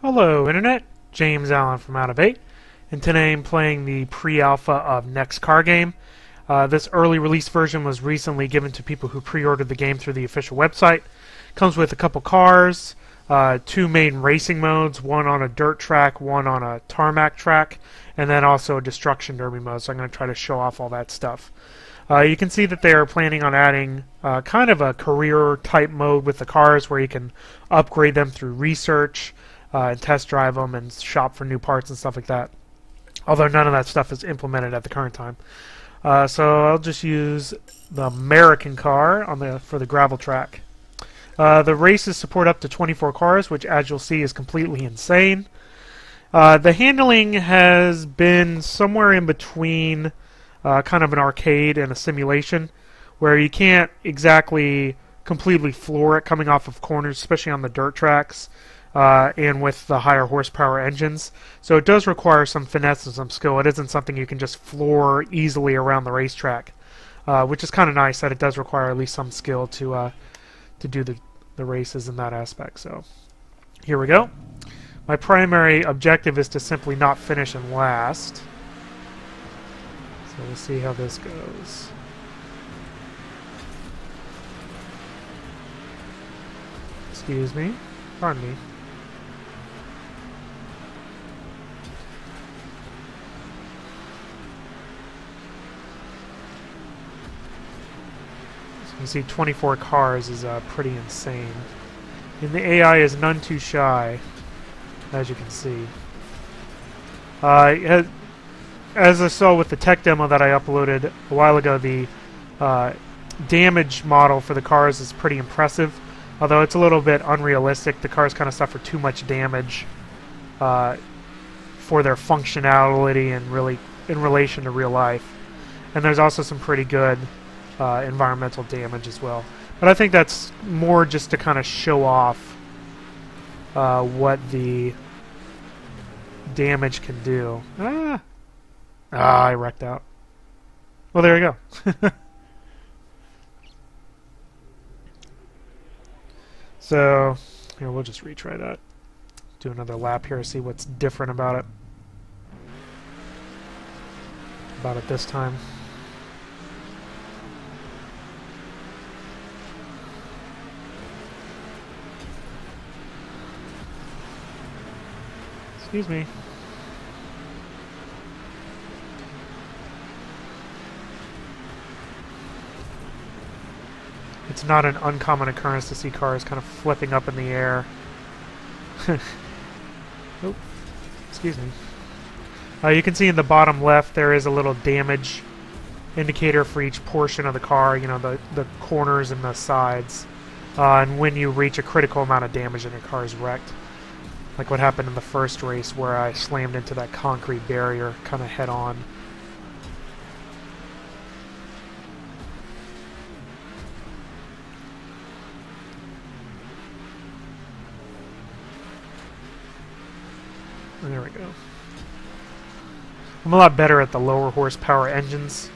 Hello Internet, James Allen from Out of 8, and today I'm playing the pre-alpha of Next Car Game. This early release version was recently given to people who pre-ordered the game through the official website. Comes with a couple cars, two main racing modes, one on a dirt track, one on a tarmac track, and then also a destruction derby mode, so I'm going to try to show off all that stuff. You can see that they are planning on adding kind of a career type mode with the cars where you can upgrade them through research, and test drive them and shop for new parts and stuff like that. Although none of that stuff is implemented at the current time. So I'll just use the American car on for the gravel track. The races support up to 24 cars, which as you'll see is completely insane. The handling has been somewhere in between kind of an arcade and a simulation, where you can't exactly completely floor it coming off of corners, especially on the dirt tracks. And with the higher horsepower engines. So it does require some finesse and some skill. It isn't something you can just floor easily around the racetrack, which is kind of nice that it does require at least some skill to do the races in that aspect. So here we go. My primary objective is to simply not finish in last. So we'll see how this goes. Excuse me. Pardon me. You see 24 cars is pretty insane. And the AI is none too shy, as you can see. As I saw with the tech demo that I uploaded a while ago, the damage model for the cars is pretty impressive, although it's a little bit unrealistic. The cars kind of suffer too much damage for their functionality and really in relation to real life. And there's also some pretty good environmental damage as well. But I think that's more just to kind of show off what the damage can do. I wrecked out. Well, there you go. So, here, we'll just retry that. Do another lap here, see what's different about it this time. Excuse me. It's not an uncommon occurrence to see cars kind of flipping up in the air. Oh, excuse me. You can see in the bottom left there is a little damage indicator for each portion of the car, you know, the corners and the sides. And when you reach a critical amount of damage, then your car is wrecked. Like what happened in the first race where I slammed into that concrete barrier kind of head on. There we go. I'm a lot better at the lower horsepower engines,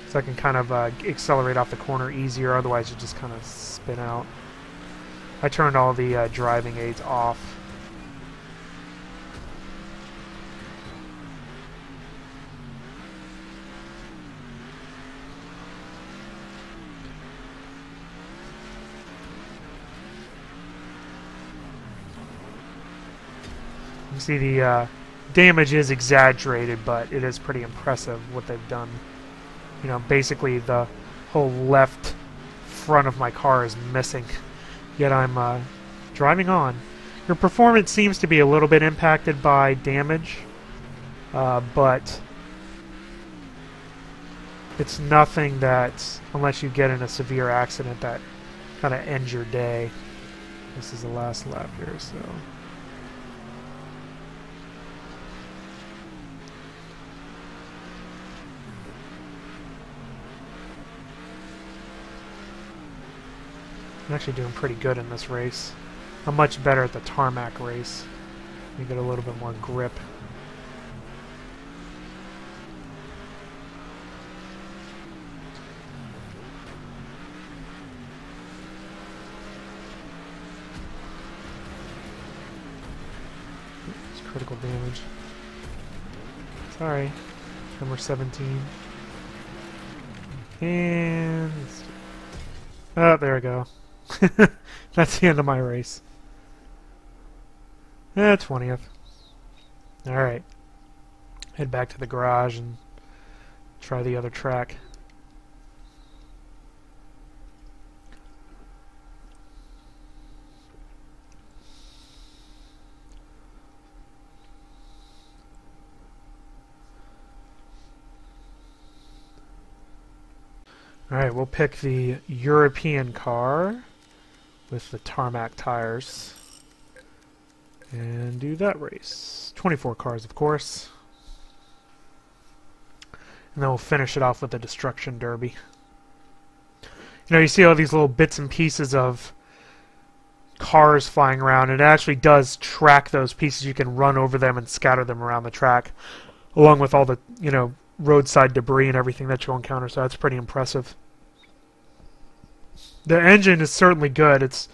so I can kind of accelerate off the corner easier, otherwise you just kind of spin out. I turned all the driving aids off. You see the damage is exaggerated, but it is pretty impressive what they've done. You know, basically the whole left front of my car is missing, yet I'm driving on. Your performance seems to be a little bit impacted by damage, but it's nothing that, unless you get in a severe accident, that kind of ends your day. This is the last lap here, so... I'm actually doing pretty good in this race. I'm much better at the tarmac race. You get a little bit more grip. critical damage. Sorry. Number 17. And... oh, there we go. That's the end of my race. 20th. Alright. Head back to the garage and try the other track. Alright, we'll pick the European car with the Tarmac tires and do that race. 24 cars, of course. And then we'll finish it off with the Destruction Derby. You know, you see all these little bits and pieces of cars flying around, and it actually does track those pieces. You can run over them and scatter them around the track, along with all the, you know, roadside debris and everything that you'll encounter, so that's pretty impressive. The engine is certainly good. It's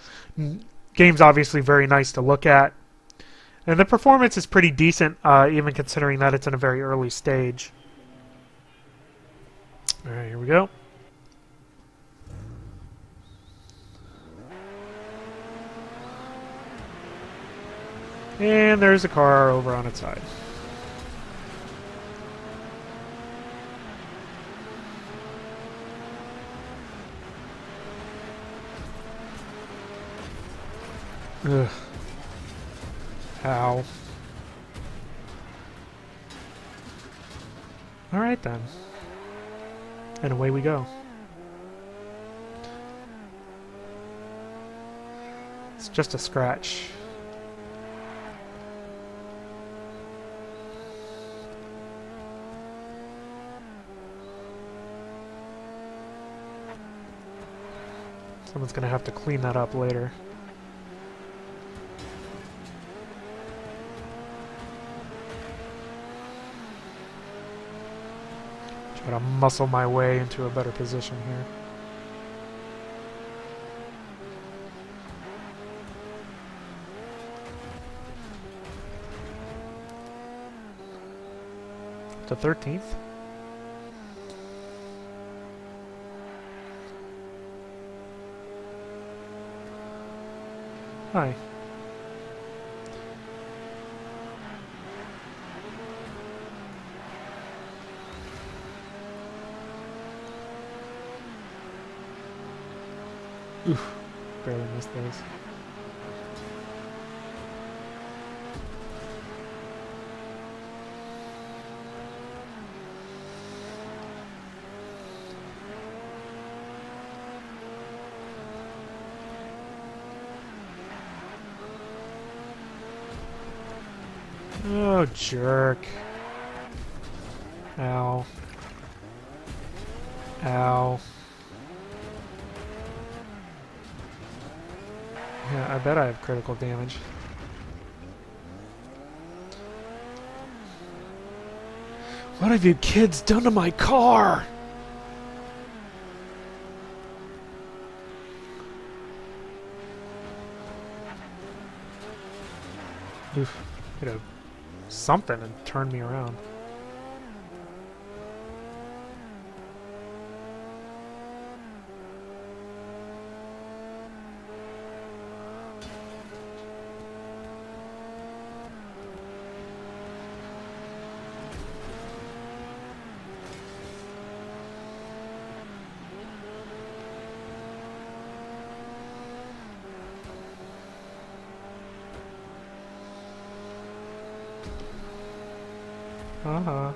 game's obviously very nice to look at. And the performance is pretty decent, even considering that it's in a very early stage. Alright, here we go. And there's a car over on its side. Ugh. Ow. Alright then. And away we go. It's just a scratch. Someone's gonna have to clean that up later. Try to muscle my way into a better position here. To 13th. Hi. Oof, barely missed those. Oh, jerk. Ow. Ow. Yeah, I bet I have critical damage. What have you kids done to my car? Oof. Could have something and turned me around. Uh-huh.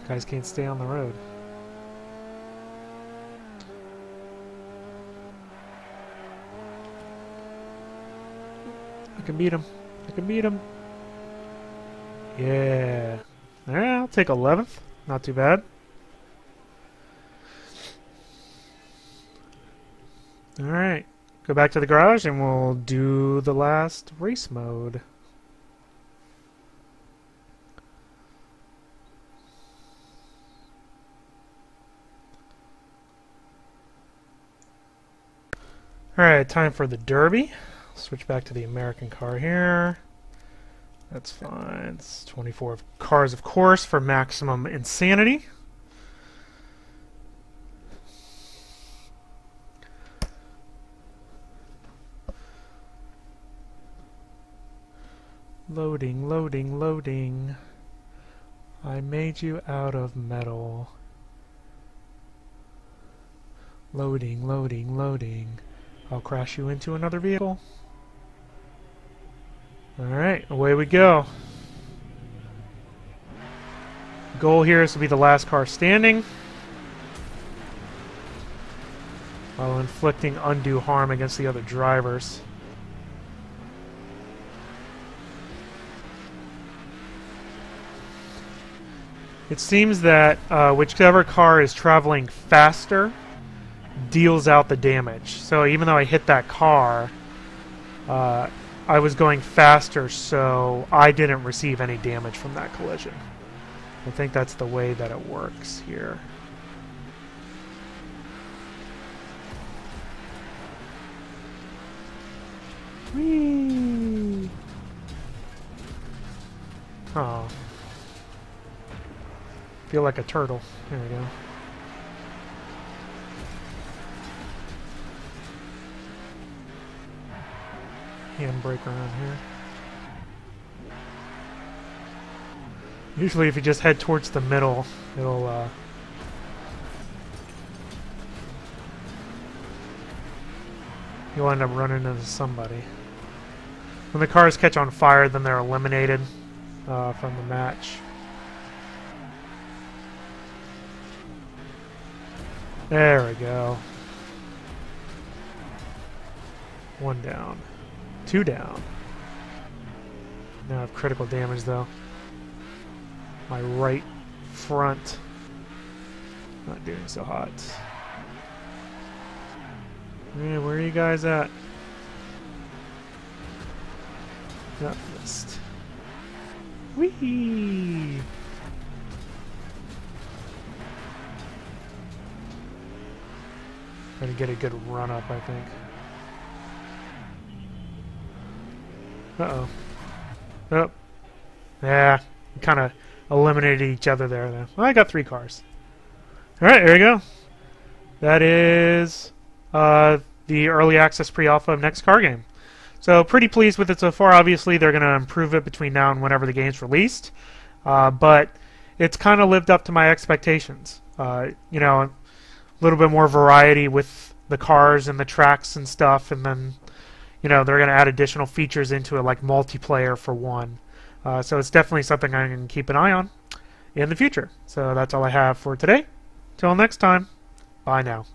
Guys can't stay on the road. I can beat him. I can beat him. Yeah. Alright, I'll take 11th. Not too bad. Alright. Go back to the garage and we'll do the last race mode. Alright, time for the Derby. Switch back to the American car here. That's fine. It's 24 cars, of course, for maximum insanity. Loading, loading, loading. I made you out of metal. Loading, loading, loading. I'll crash you into another vehicle. Alright, away we go. Goal here is to be the last car standing, while inflicting undue harm against the other drivers. It seems that whichever car is traveling faster deals out the damage. So even though I hit that car, I was going faster, so I didn't receive any damage from that collision. I think that's the way that it works here. Whee! Oh. Feel like a turtle. There we go. Handbrake around here. Usually if you just head towards the middle, it'll you'll end up running into somebody. When the cars catch on fire, then they're eliminated from the match. There we go. One down. Two down. Now I have critical damage though. My right front. Not doing so hot. Yeah, where are you guys at? Got missed. Whee! Trying to get a good run up, I think. Uh-oh. Oh. Yeah, kind of eliminated each other there, though. Well, I got 3 cars. Alright, there you go. That is the early access pre-alpha of Next Car Game. So, pretty pleased with it so far. Obviously, they're going to improve it between now and whenever the game's released. But it's kind of lived up to my expectations. You know, a little bit more variety with the cars and the tracks and stuff, and then you know, they're going to add additional features into it, like multiplayer for one. So it's definitely something I can keep an eye on in the future. So that's all I have for today. Till next time, bye now.